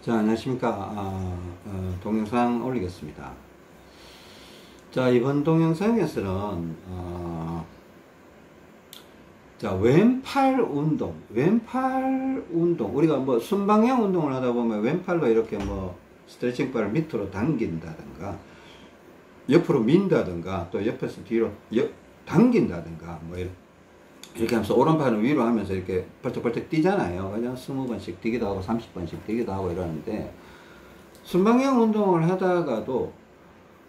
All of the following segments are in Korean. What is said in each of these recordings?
자, 안녕하십니까. 동영상 올리겠습니다. 자, 이번 동영상에서는, 자, 왼팔 운동. 우리가 뭐 순방향 운동을 하다 보면 왼팔로 이렇게 뭐 스트레칭 바를 밑으로 당긴다든가, 옆으로 민다든가, 또 옆에서 뒤로 당긴다든가, 뭐 이렇게 하면서 오른팔을 위로 하면서 이렇게 벌떡벌떡 뛰잖아요. 그냥 20번씩 뛰기도 하고 30번씩 뛰기도 하고 이러는데, 순방향 운동을 하다가도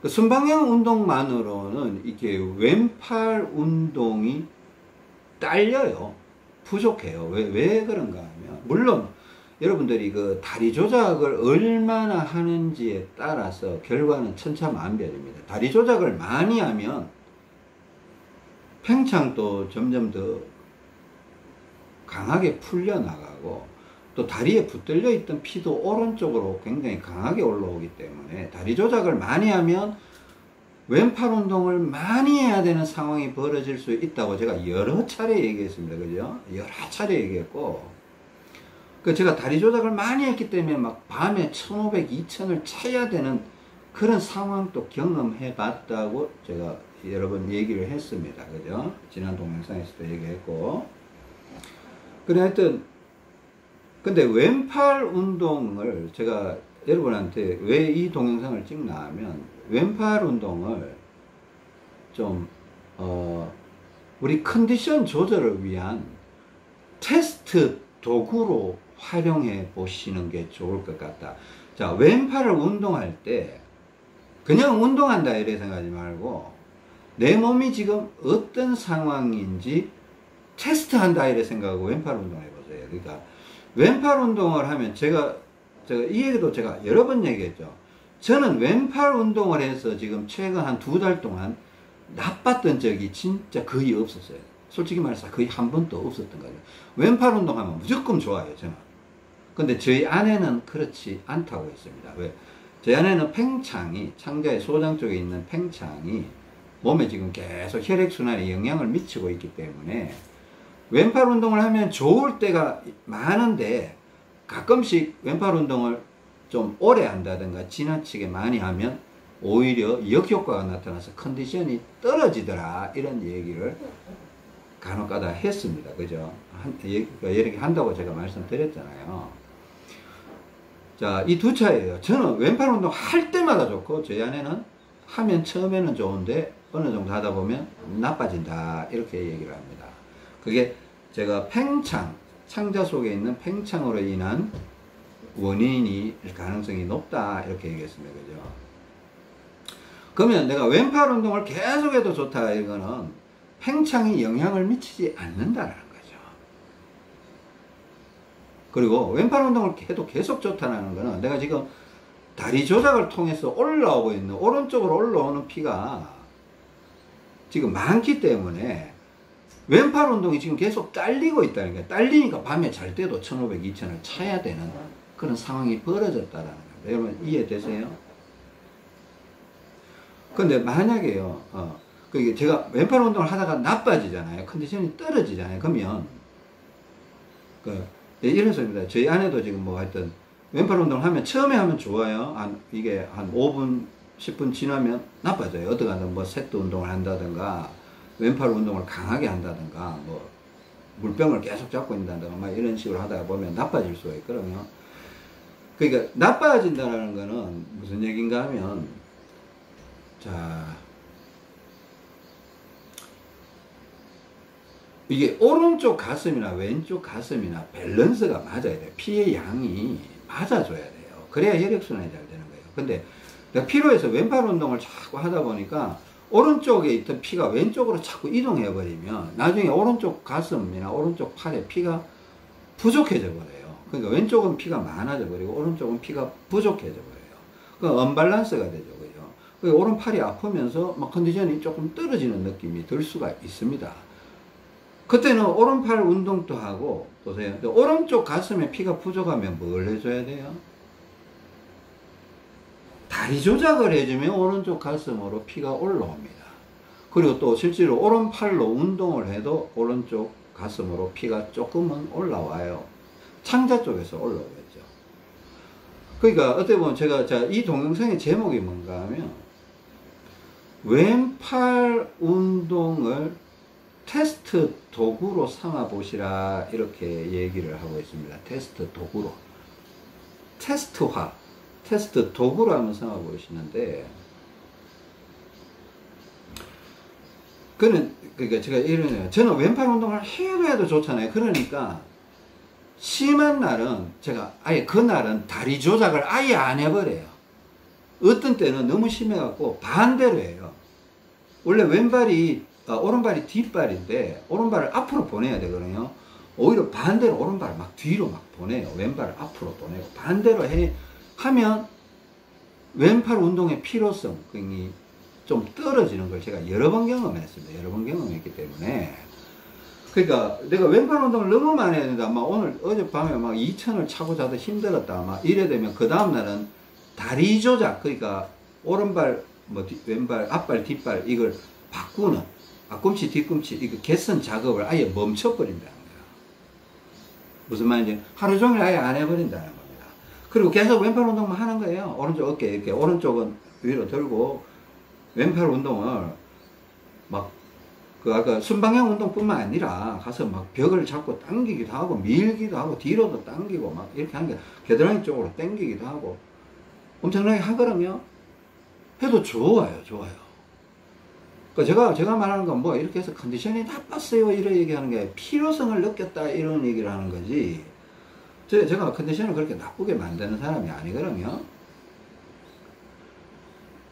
그 순방향 운동만으로는 이게 왼팔 운동이 딸려요. 부족해요. 왜 그런가 하면, 물론 여러분들이 그 다리 조작을 얼마나 하는지에 따라서 결과는 천차만별입니다. 다리 조작을 많이 하면 팽창도 점점 더 강하게 풀려나가고, 또 다리에 붙들려 있던 피도 오른쪽으로 굉장히 강하게 올라오기 때문에 다리 조작을 많이 하면 왼팔 운동을 많이 해야 되는 상황이 벌어질 수 있다고 제가 여러 차례 얘기했습니다. 그죠? 여러 차례 얘기했고, 그 제가 다리 조작을 많이 했기 때문에 막 밤에 1500, 2000을 차야 되는 그런 상황도 경험해 봤다고 제가 여러 번 얘기를 했습니다. 그죠? 지난 동영상에서도 얘기했고. 그래, 하여튼, 근데 왼팔 운동을 제가 여러분한테 왜 이 동영상을 찍나 하면, 왼팔 운동을 좀, 우리 컨디션 조절을 위한 테스트 도구로 활용해 보시는 게 좋을 것 같다. 자, 왼팔을 운동할 때, 그냥 운동한다 이렇게 생각하지 말고, 내 몸이 지금 어떤 상황인지 테스트한다 이렇게 생각하고 왼팔 운동해 보세요. 그러니까 왼팔 운동을 하면 제가 이 얘기도 제가 여러 번 얘기했죠. 저는 왼팔 운동을 해서 지금 최근 한 2달 동안 나빴던 적이 진짜 거의 없었어요. 솔직히 말해서 거의 한 번도 없었던 거예요. 왼팔 운동하면 무조건 좋아요, 저는. 근데 저희 아내는 그렇지 않다고 했습니다. 왜? 저희 아내는 팽창이, 창자의 소장 쪽에 있는 팽창이 몸에 지금 계속 혈액순환에 영향을 미치고 있기 때문에 왼팔 운동을 하면 좋을 때가 많은데, 가끔씩 왼팔 운동을 좀 오래 한다든가 지나치게 많이 하면 오히려 역효과가 나타나서 컨디션이 떨어지더라, 이런 얘기를 간혹가다 했습니다. 그죠? 이렇게 한다고 제가 말씀드렸잖아요. 자, 이 두 차이예요. 저는 왼팔 운동 할 때마다 좋고, 저희 아내는 하면 처음에는 좋은데 어느 정도 하다 보면 나빠진다, 이렇게 얘기를 합니다. 그게 제가 팽창, 창자 속에 있는 팽창으로 인한 원인이 가능성이 높다, 이렇게 얘기했습니다. 그죠? 그러면 내가 왼팔 운동을 계속해도 좋다, 이거는 팽창이 영향을 미치지 않는다라는 거죠. 그리고 왼팔 운동을 해도 계속 좋다는 거는, 내가 지금 다리 조작을 통해서 올라오고 있는, 오른쪽으로 올라오는 피가 지금 많기 때문에 왼팔 운동이 지금 계속 딸리고 있다는 거예요. 딸리니까 밤에 잘 때도 1500, 2000을 차야 되는 그런 상황이 벌어졌다는 거예요. 여러분 이해되세요? 근데 만약에요, 그게 제가 왼팔 운동을 하다가 나빠지잖아요. 컨디션이 떨어지잖아요. 그러면, 이래서입니다. 저희 아내도 지금 뭐 하여튼 왼팔 운동을 하면, 처음에 하면 좋아요. 이게 한 5분, 10분 지나면 나빠져요. 어떡하든 뭐 세트 운동을 한다든가, 왼팔 운동을 강하게 한다든가, 뭐 물병을 계속 잡고 있다든가, 막 이런 식으로 하다가 보면 나빠질 수가 있거든요. 그러니까 나빠진다는 거는 무슨 얘기인가 하면, 자, 이게 오른쪽 가슴이나 왼쪽 가슴이나 밸런스가 맞아야 돼요. 피의 양이 맞아줘야 돼요. 그래야 혈액순환이 잘 되는 거예요. 근데 내가 피로해서 왼팔 운동을 자꾸 하다 보니까 오른쪽에 있던 피가 왼쪽으로 자꾸 이동해 버리면 나중에 오른쪽 가슴이나 오른쪽 팔에 피가 부족해져 버려요. 그러니까 왼쪽은 피가 많아져 버리고 오른쪽은 피가 부족해져 버려요. 그 언밸런스가 되죠. 그죠? 그 오른팔이 아프면서 막 컨디션이 조금 떨어지는 느낌이 들 수가 있습니다. 그때는 오른팔 운동도 하고, 보세요. 오른쪽 가슴에 피가 부족하면 뭘 해줘야 돼요? 다리 조작을 해주면 오른쪽 가슴으로 피가 올라옵니다. 그리고 또 실제로 오른팔로 운동을 해도 오른쪽 가슴으로 피가 조금은 올라와요. 창자 쪽에서 올라오겠죠. 그러니까 어떻게 보면 제가 이 동영상의 제목이 뭔가 하면 왼팔 운동을 테스트 도구로 삼아 보시라 이렇게 얘기를 하고 있습니다. 테스트 도구로, 테스트화, 테스트 도구로 한번 삼아 보시는데, 그러니까 제가 이러네요. 저는 왼팔 운동을 해도 좋잖아요. 그러니까 심한 날은 제가 아예 그날은 다리 조작을 아예 안 해버려요. 어떤 때는 너무 심해갖고 반대로 해요. 원래 오른발이 뒷발인데 오른발을 앞으로 보내야 되거든요. 오히려 반대로 오른발을 막 뒤로 막 보내요. 왼발을 앞으로 보내고 반대로 하면 왼팔 운동의 필요성이 좀 떨어지는 걸 제가 여러 번 경험했습니다. 여러 번 경험했기 때문에. 그러니까 내가 왼팔 운동을 너무 많이 했는데 아마 어젯밤에 막 2000을 차고 자도 힘들었다. 아마 이래 되면 그 다음날은 다리 조작, 그러니까 오른발, 왼발, 앞발, 뒷발 이걸 바꾸는 앞꿈치, 뒤꿈치 이거 개선 작업을 아예 멈춰버린다는 거야. 무슨 말인지 하루 종일 아예 안 해버린다는 겁니다. 그리고 계속 왼팔 운동만 하는 거예요. 오른쪽 어깨 이렇게 오른쪽은 위로 들고 왼팔 운동을 아까 순방향 운동뿐만 아니라 가서 막 벽을 잡고 당기기도 하고 밀기도 하고 뒤로도 당기고 막 이렇게 하는 게 겨드랑이 쪽으로 당기기도 하고 엄청나게 하거든요. 해도 좋아요. 그러니까 제가 말하는 건 뭐 이렇게 해서 컨디션이 나빴어요 이런 얘기하는 게 필요성을 느꼈다 이런 얘기를 하는 거지. 제가 컨디션을 그렇게 나쁘게 만드는 사람이 아니거든요.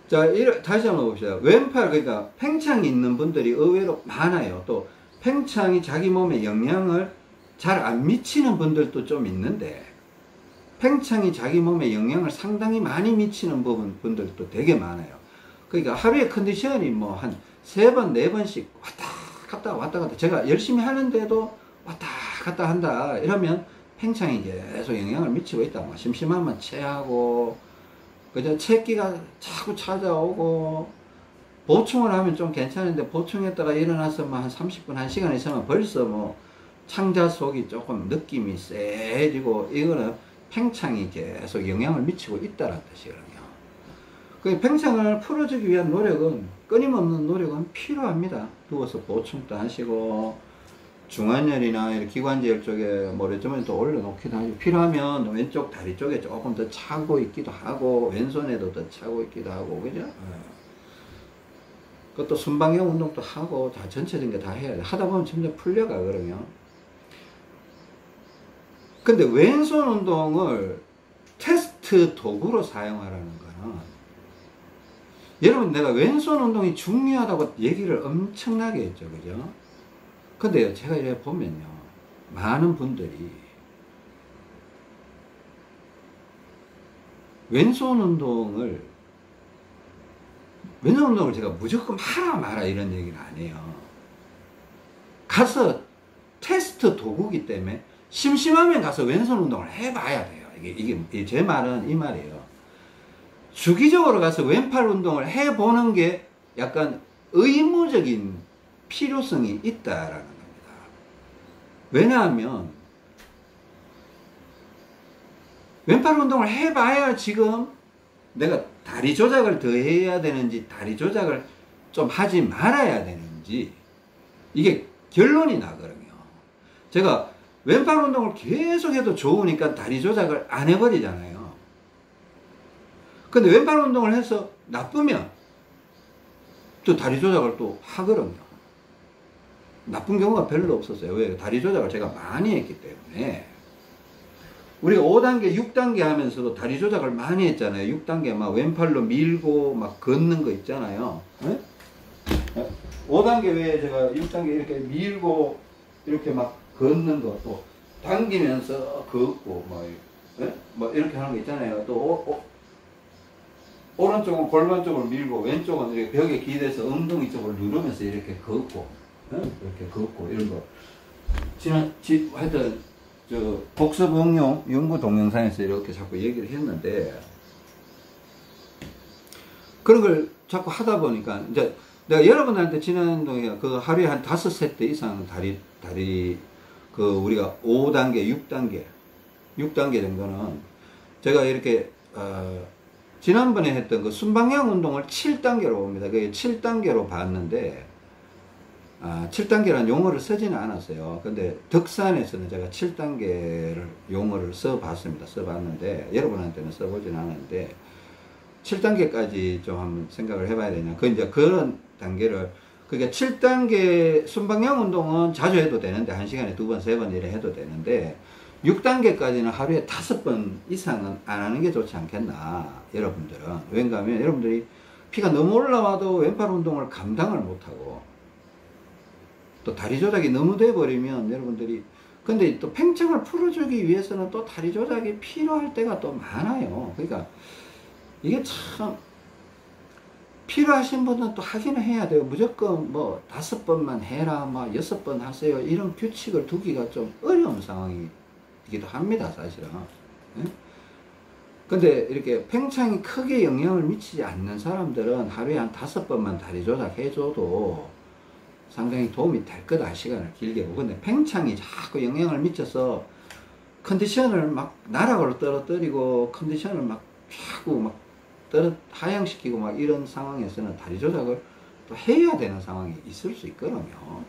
자, 다시 한번 봅시다. 왼팔, 그러니까 팽창이 있는 분들이 의외로 많아요. 또 팽창이 자기 몸에 영향을 잘 안 미치는 분들도 좀 있는데, 팽창이 자기 몸에 영향을 상당히 많이 미치는 분들도 되게 많아요. 그러니까 하루에 컨디션이 뭐 한 3번, 4번씩 왔다 갔다 제가 열심히 하는데도 왔다 갔다 한다 이러면 팽창이 계속 영향을 미치고 있다. 뭐 심심하면 체하고 그저 체기가 자꾸 찾아오고, 보충을 하면 좀 괜찮은데 보충했다가 일어나서만 한 30분, 1시간 있으면 벌써 뭐 창자 속이 조금 느낌이 세지고, 이거는 팽창이 계속 영향을 미치고 있다는 뜻이거든요. 그 팽창을 풀어주기 위한 노력은, 끊임없는 노력은 필요합니다. 누워서 보충도 하시고, 중환열이나 이렇게 기관지열 쪽에 모래주머니 또 올려놓기도 하고, 필요하면 왼쪽 다리 쪽에 조금 더 차고 있기도 하고, 왼손에도 더 차고 있기도 하고, 그죠? 그것도 순방향 운동도 하고, 다 전체적인 게 다 해야 돼. 하다 보면 점점 풀려가거든요. 근데 왼손 운동을 테스트 도구로 사용하라는 거는, 여러분 내가 왼손 운동이 중요하다고 얘기를 엄청나게 했죠. 그죠? 근데요, 제가 이렇게 보면요, 많은 분들이 왼손 운동을 제가 무조건 하라 마라 이런 얘기는 안 해요. 가서 테스트 도구기 때문에 심심하면 가서 왼손 운동을 해봐야 돼요. 이게 제 말은 이 말이에요. 주기적으로 가서 왼팔 운동을 해보는 게 약간 의무적인 필요성이 있다라는 겁니다. 왜냐하면 왼팔 운동을 해봐야 지금 내가 다리 조작을 더 해야 되는지 다리 조작을 좀 하지 말아야 되는지 이게 결론이 나거든요. 제가 왼팔 운동을 계속 해도 좋으니까 다리 조작을 안 해버리잖아요. 근데 왼팔 운동을 해서 나쁘면 또 다리 조작을 또 하거든요. 나쁜 경우가 별로 없었어요. 왜? 다리 조작을 제가 많이 했기 때문에. 우리가 5단계, 6단계 하면서도 다리 조작을 많이 했잖아요. 6단계 막 왼팔로 밀고 막 걷는 거 있잖아요. 네? 5단계 외에 제가 6단계 이렇게 밀고 이렇게 막 걷는 거, 또 당기면서 걷고 뭐 이렇게 하는 거 있잖아요. 또 오른쪽은 골반 쪽으로 밀고 왼쪽은 이렇게 벽에 기대서 엉덩이 쪽을 누르면서 이렇게 걷고, 이렇게 걷고 이런 거. 하여튼 복습 응용 연구 동영상에서 이렇게 자꾸 얘기를 했는데, 그런 걸 자꾸 하다 보니까 이제 내가 여러분한테 지난 동에 그 하루에 한 5세트 이상 다리 우리가 5단계, 6단계 정도는 제가 이렇게 지난번에 했던 그 순방향 운동을 7단계로 봅니다. 그게 7단계로 봤는데, 7단계라는 용어를 쓰지는 않았어요. 근데 덕산에서는 제가 7단계를 용어를 써봤습니다. 써봤는데, 여러분한테는 써보진 않았는데, 7단계까지 좀 한번 생각을 해봐야 되냐. 이제 그런 단계를, 그러니까 7단계 순방향 운동은 자주 해도 되는데, 1시간에 2번, 3번 이래 해도 되는데, 6단계까지는 하루에 5번 이상은 안 하는 게 좋지 않겠나, 여러분들은. 왜냐하면 여러분들이 피가 너무 올라와도 왼팔 운동을 감당을 못하고, 또 다리 조작이 너무 돼버리면 여러분들이, 근데 또 팽창을 풀어주기 위해서는 또 다리 조작이 필요할 때가 또 많아요. 그러니까 이게 참 필요하신 분은 또 하기는 해야 돼요. 무조건 뭐 5번만 해라, 막 6번 하세요, 이런 규칙을 두기가 좀 어려운 상황이기도 합니다, 사실은. 근데 이렇게 팽창이 크게 영향을 미치지 않는 사람들은 하루에 한 5번만 다리 조작해줘도 상당히 도움이 될 거다, 시간을 길게 보고. 근데 팽창이 자꾸 영향을 미쳐서 컨디션을 막 나락으로 떨어뜨리고, 컨디션을 막 자꾸 막 하향시키고 막 이런 상황에서는 다리 조작을 또 해야 되는 상황이 있을 수 있거든요.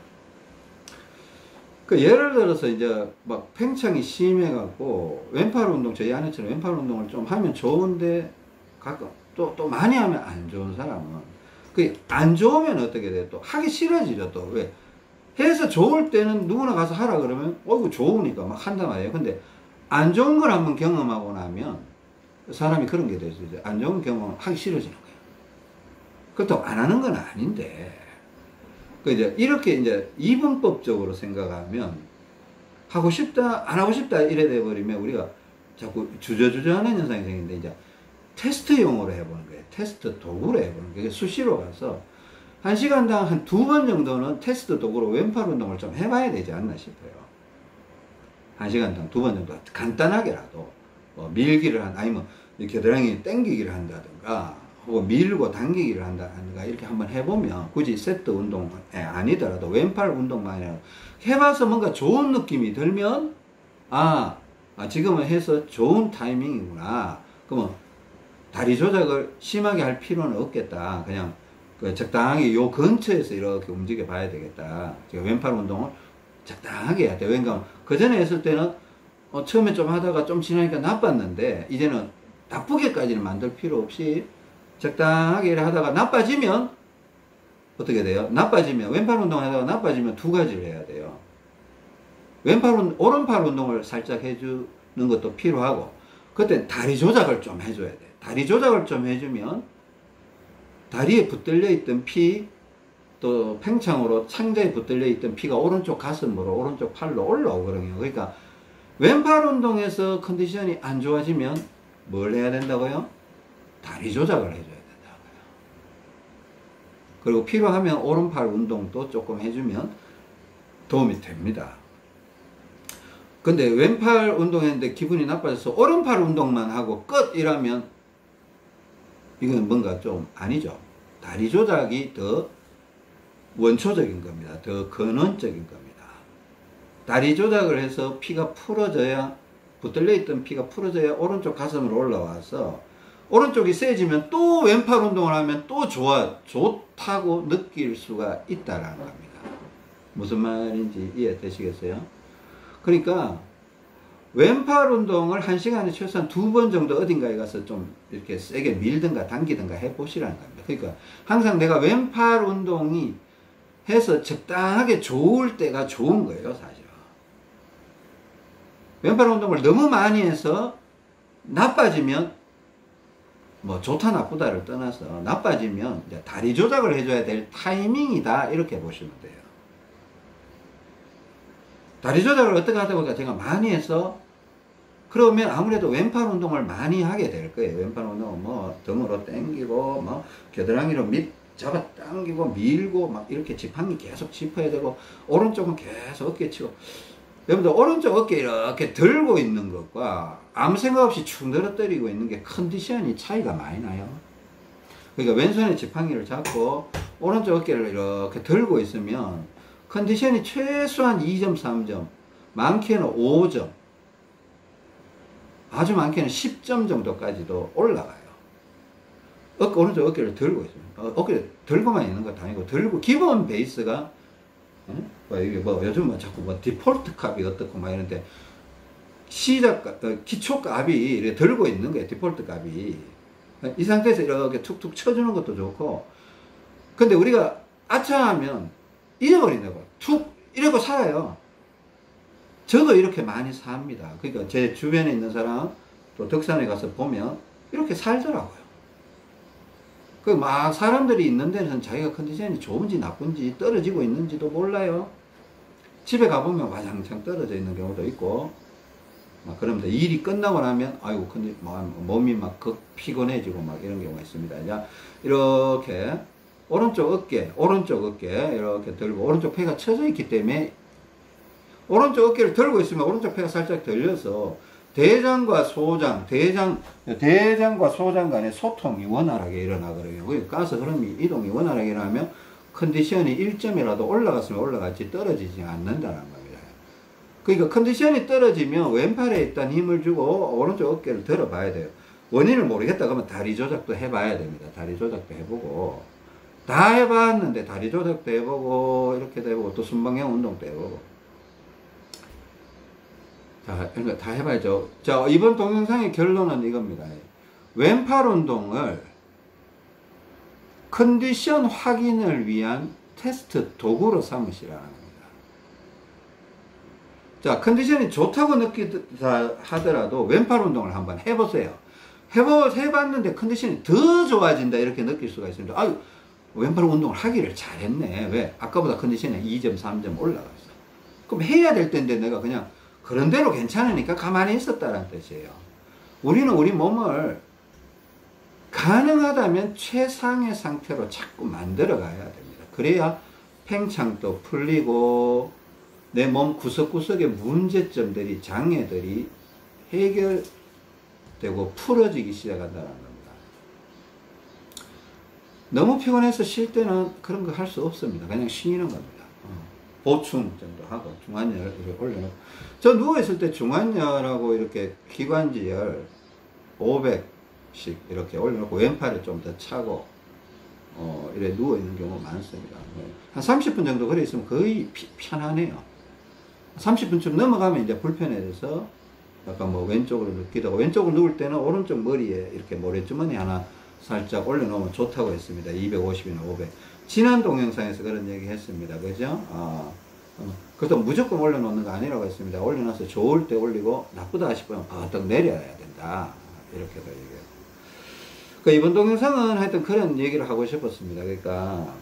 그 예를 들어서 이제 막 팽창이 심해갖고 왼팔 운동, 저희 아내처럼 왼팔 운동을 좀 하면 좋은데 가끔 또 많이 하면 안 좋은 사람은, 그 안 좋으면 어떻게 돼? 또 하기 싫어지죠. 또 왜? 해서 좋을 때는 누구나 가서 하라 그러면 어이구 좋으니까 막 한단 말이에요. 근데 안 좋은 걸 한번 경험하고 나면 사람이 그런 게 되죠. 안 좋은 경험은 하기 싫어지는 거예요. 그것도 안 하는 건 아닌데, 그 이제 이렇게 이제 이분법적으로 생각하면 하고 싶다 안 하고 싶다 이래 돼 버리면 우리가 자꾸 주저주저하는 현상이 생기는데, 이제 테스트용으로 해보는 거예요. 테스트 도구로 해보는 거예요. 수시로 가서 1시간당 한 2번 정도는 테스트 도구로 왼팔 운동을 좀 해봐야 되지 않나 싶어요. 1시간당 2번 정도 간단하게라도 뭐 밀기를 아니면 겨드랑이 땡기기를 한다든가, 혹은 밀고 당기기를 한다든가, 이렇게 한번 해보면, 굳이 세트 운동이 아니더라도 왼팔 운동만이라도 해봐서 뭔가 좋은 느낌이 들면, 지금은 해서 좋은 타이밍이구나. 그러면 다리 조작을 심하게 할 필요는 없겠다. 그냥 그 적당하게 요 근처에서 이렇게 움직여 봐야 되겠다. 왼팔 운동을 적당하게 해야 돼. 왜냐면 그 전에 했을 때는 처음에 좀 하다가 좀 지나니까 나빴는데, 이제는 나쁘게까지는 만들 필요 없이 적당하게 하다가 나빠지면 어떻게 돼요? 나빠지면, 왼팔 운동 하다가 나빠지면 2가지를 해야 돼요. 오른팔 운동을 살짝 해주는 것도 필요하고, 그때 다리 조작을 좀 해줘야 돼. 다리 조작을 좀 해주면 다리에 붙들려 있던 피, 또 팽창으로 창자에 붙들려 있던 피가 오른쪽 가슴으로, 오른쪽 팔로 올라오거든요. 그러니까 왼팔 운동에서 컨디션이 안 좋아지면 뭘 해야 된다고요? 다리 조작을 해줘야 된다고요. 그리고 필요하면 오른팔 운동도 조금 해주면 도움이 됩니다. 근데 왼팔 운동했는데 기분이 나빠져서 오른팔 운동만 하고 끝 이라면 이건 뭔가 좀 아니죠. 다리 조작이 더 원초적인 겁니다. 더 근원적인 겁니다. 다리 조작을 해서 피가 풀어져야, 붙들려 있던 피가 풀어져야 오른쪽 가슴으로 올라와서 오른쪽이 세지면 또 왼팔 운동을 하면 또 좋다고 느낄 수가 있다라는 겁니다. 무슨 말인지 이해되시겠어요? 그러니까 왼팔 운동을 1시간에 최소한 2번 정도 어딘가에 가서 좀 이렇게 세게 밀든가 당기든가 해보시라는 겁니다. 그러니까 항상 내가 왼팔 운동이 해서 적당하게 좋을 때가 좋은 거예요, 사실은. 왼팔 운동을 너무 많이 해서 나빠지면, 뭐 좋다 나쁘다를 떠나서 나빠지면 이제 다리 조작을 해줘야 될 타이밍이다, 이렇게 보시면 돼요. 다리 조작을 어떻게 하다 보니까 제가 많이 해서, 그러면 아무래도 왼팔 운동을 많이 하게 될 거예요. 왼팔 운동은 뭐 등으로 당기고, 뭐 겨드랑이로 잡아 당기고 밀고 막 이렇게 지팡이 계속 짚어야 되고, 오른쪽은 계속 어깨 치고. 여러분들 오른쪽 어깨 이렇게 들고 있는 것과 아무 생각 없이 축 늘어뜨리고 있는 게 컨디션이 차이가 많이 나요. 그러니까 왼손에 지팡이를 잡고 오른쪽 어깨를 이렇게 들고 있으면 컨디션이 최소한 2점, 3점, 많게는 5점. 아주 많게는 10점 정도까지도 올라가요. 오른쪽 어깨를 들고 있습니다. 어깨를 들고만 있는 것도 아니고, 들고, 기본 베이스가, 이게 요즘 자꾸 디폴트 값이 어떻고 막 이런데, 기초 값이 이렇게 들고 있는 거예요, 디폴트 값이. 이 상태에서 이렇게 툭툭 쳐주는 것도 좋고, 근데 우리가 아차하면 잊어버린다고. 툭, 이러고 살아요. 저도 이렇게 많이 삽니다. 그러니까 제 주변에 있는 사람, 또 덕산에 가서 보면 이렇게 살더라고요. 막 사람들이 있는 데는 자기가 컨디션이 좋은지 나쁜지 떨어지고 있는지도 몰라요. 집에 가보면 와장창 떨어져 있는 경우도 있고, 그러면서 일이 끝나고 나면, 아이고, 근데 몸이 막 피곤해지고 막 이런 경우가 있습니다. 자, 이렇게, 오른쪽 어깨 이렇게 들고, 오른쪽 폐가 쳐져 있기 때문에, 오른쪽 어깨를 들고 있으면 오른쪽 폐가 살짝 들려서, 대장과 소장 간의 소통이 원활하게 일어나거든요. 가스 흐름이 이동이 원활하게 일어나면 컨디션이 1점이라도 올라갔으면 올라갔지 떨어지지 않는다는 겁니다. 그러니까 컨디션이 떨어지면 왼팔에 일단 힘을 주고 오른쪽 어깨를 들어봐야 돼요. 원인을 모르겠다 그러면 다리 조작도 해봐야 됩니다. 다리 조작도 해보고, 다 해봤는데 다리 조작도 해보고 이렇게 해보고 또 순방향 운동도 해보고, 자, 그러니까 다 해봐야죠. 자, 이번 동영상의 결론은 이겁니다. 왼팔 운동을 컨디션 확인을 위한 테스트 도구로 삼으시라는 겁니다. 자, 컨디션이 좋다고 느끼다 하더라도 왼팔 운동을 한번 해보세요. 해봤는데 컨디션이 더 좋아진다 이렇게 느낄 수가 있습니다. 아유, 왼팔 운동을 하기를 잘했네. 왜? 아까보다 컨디션이 2점, 3점 올라갔어. 그럼 해야 될 텐데 내가 그냥 그런 대로 괜찮으니까 가만히 있었다는 뜻이에요. 우리는 우리 몸을 가능하다면 최상의 상태로 자꾸 만들어 가야 됩니다. 그래야 팽창도 풀리고 내 몸 구석구석의 문제점들이, 장애들이 해결되고 풀어지기 시작한다는 겁니다. 너무 피곤해서 쉴 때는 그런 거 할 수 없습니다. 그냥 쉬는 겁니다. 보충 정도 하고 중환열을 이렇게 올려놓고, 저 누워있을 때 중환열하고 이렇게 기관지열 500씩 이렇게 올려놓고 왼팔을 좀 더 차고 이렇게 누워있는 경우가 많습니다. 한 30분 정도 그래 있으면 거의 편하네요. 30분쯤 넘어가면 이제 불편해져서 약간 왼쪽으로 눕기도 하고, 왼쪽으로 누울 때는 오른쪽 머리에 이렇게 모래주머니 하나 살짝 올려놓으면 좋다고 했습니다. 250이나 500. 지난 동영상에서 그런 얘기 했습니다. 그죠? 그것도 무조건 올려놓는 거 아니라고 했습니다. 올려놔서 좋을 때 올리고 나쁘다 싶으면 바짝 내려야 된다. 이렇게도 얘기해요. 그러니까 이번 동영상은 하여튼 그런 얘기를 하고 싶었습니다. 그러니까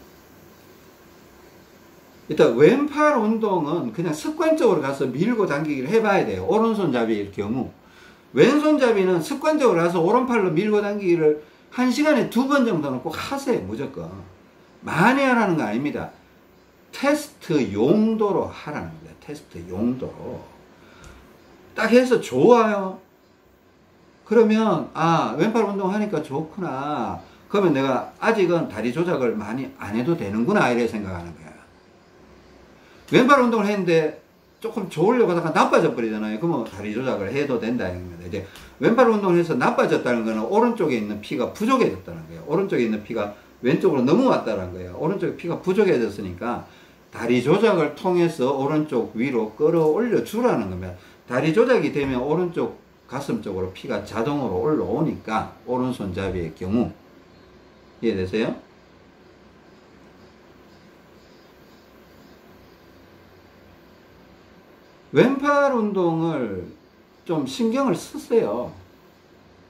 일단 왼팔 운동은 그냥 습관적으로 가서 밀고 당기기를 해봐야 돼요. 오른손잡이일 경우. 왼손잡이는 습관적으로 가서 오른팔로 밀고 당기기를 1시간에 2번 정도는 꼭 하세요. 무조건. 많이 하라는 거 아닙니다. 테스트 용도로 하라는 겁니다. 테스트 용도로. 딱 해서 좋아요. 그러면 왼팔 운동하니까 좋구나. 그러면 내가 아직은 다리 조작을 많이 안 해도 되는구나 이렇게 생각하는 거야. 왼팔 운동을 했는데 조금 좋으려고 하다가 나빠져 버리잖아요. 그러면 다리 조작을 해도 된다는 겁니다. 이제 왼팔 운동을 해서 나빠졌다는 거는 오른쪽에 있는 피가 부족해졌다는 거예요. 오른쪽에 있는 피가 왼쪽으로 넘어왔다는 거예요. 오른쪽에 피가 부족해졌으니까 다리 조작을 통해서 오른쪽 위로 끌어올려 주라는 겁니다. 다리 조작이 되면 오른쪽 가슴 쪽으로 피가 자동으로 올라오니까, 오른손잡이의 경우. 이해되세요? 왼팔 운동을 좀 신경을 쓰세요.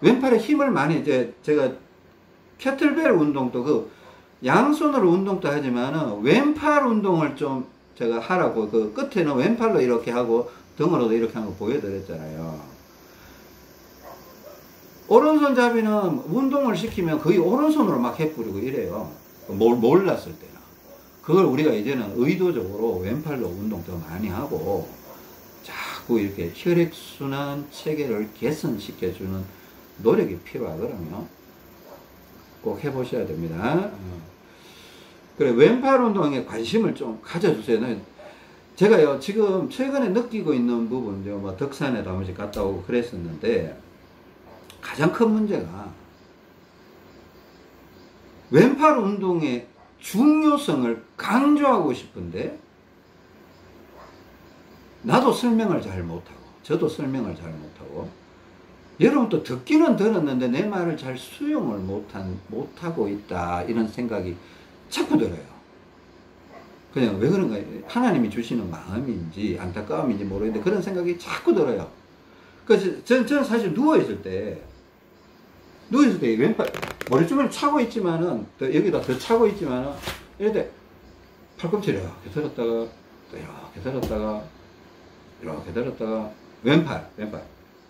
왼팔에 힘을 많이, 제가 캐틀벨 운동도 양손으로 운동도 하지만은 왼팔 운동을 좀 제가 하라고, 끝에는 왼팔로 이렇게 하고 등으로도 이렇게 하는 거 보여드렸잖아요. 오른손잡이는 운동을 시키면 거의 오른손으로 막 해뿌리고 이래요. 몰랐을 때는. 그걸 우리가 이제는 의도적으로 왼팔로 운동 더 많이 하고 자꾸 이렇게 혈액순환 체계를 개선시켜주는 노력이 필요하거든요. 꼭 해보셔야 됩니다. 그래, 왼팔 운동에 관심을 좀 가져주세요. 제가요, 지금 최근에 느끼고 있는 부분요, 덕산에도 한 번씩 갔다 오고 그랬었는데, 가장 큰 문제가 왼팔 운동의 중요성을 강조하고 싶은데 나도 설명을 잘 못하고 저도 설명을 잘 못하고 여러분도 듣기는 들었는데 내 말을 잘 수용을 못하고 있다 이런 생각이 자꾸 들어요. 그냥 왜 그런가, 하나님이 주시는 마음인지 안타까움인지 모르겠는데 그런 생각이 자꾸 들어요. 그래서 저는 사실 누워있을 때 왼팔 머리주머니 차고 있지만은 여기다 더 차고 있지만은 이럴 때 팔꿈치 이렇게 들었다가 또 이렇게 들었다가 이렇게 들었다가 왼팔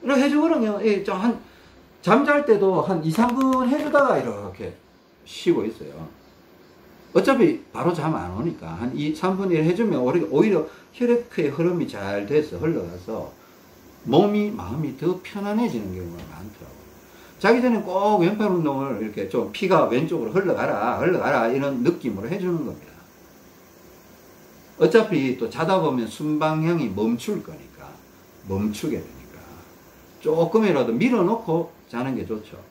이렇게 해주거든요. 잠잘 때도 한 2, 3분 해주다가 이렇게 쉬고 있어요. 어차피 바로 잠 안 오니까 한 2, 3분 해주면 오히려 혈액의 흐름이 잘 돼서 흘러가서 마음이 더 편안해지는 경우가 많더라고요. 자기 전에 꼭 왼팔 운동을 이렇게 좀 피가 왼쪽으로 흘러가라 이런 느낌으로 해주는 겁니다. 어차피 또 자다 보면 순방향이 멈추게 되니까 조금이라도 밀어놓고 자는 게 좋죠.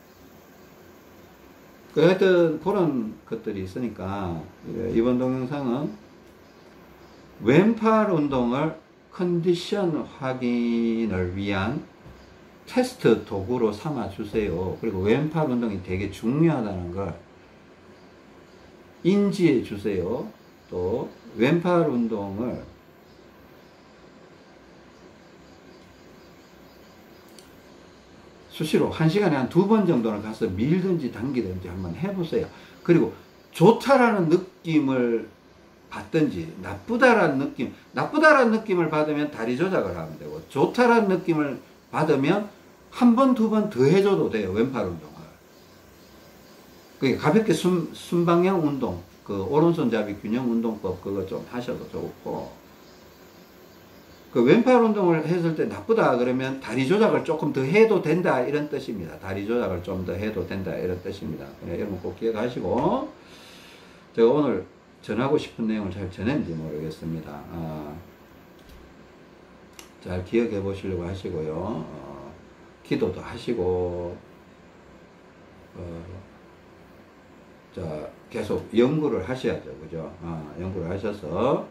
하여튼 그런 것들이 있으니까 이번 동영상은 왼팔 운동을 컨디션 확인을 위한 테스트 도구로 삼아 주세요. 그리고 왼팔 운동이 되게 중요하다는 걸 인지해 주세요. 또 왼팔 운동을 수시로 1시간에 한 2번 정도는 가서 밀든지 당기든지 한번 해보세요. 그리고 좋다라는 느낌을 받든지 나쁘다라는 느낌을 받으면 다리 조작을 하면 되고, 좋다라는 느낌을 받으면 한 번, 2번 더 해줘도 돼요. 왼팔 운동을. 가볍게 순방향 운동, 오른손잡이 균형 운동법 그거 좀 하셔도 좋고, 왼팔 운동을 했을 때 나쁘다 그러면 다리 조작을 조금 더 해도 된다 이런 뜻입니다. 다리 조작을 좀 더 해도 된다 이런 뜻입니다. 여러분 꼭 기억하시고, 제가 오늘 전하고 싶은 내용을 잘 전했는지 모르겠습니다. 잘 기억해 보시려고 하시고요. 기도도 하시고, 계속 연구를 하셔야죠. 그죠? 연구를 하셔서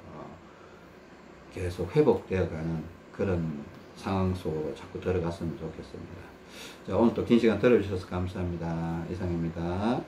계속 회복되어 가는 그런 상황 속으로 자꾸 들어갔으면 좋겠습니다. 자, 오늘 또 긴 시간 들어주셔서 감사합니다. 이상입니다.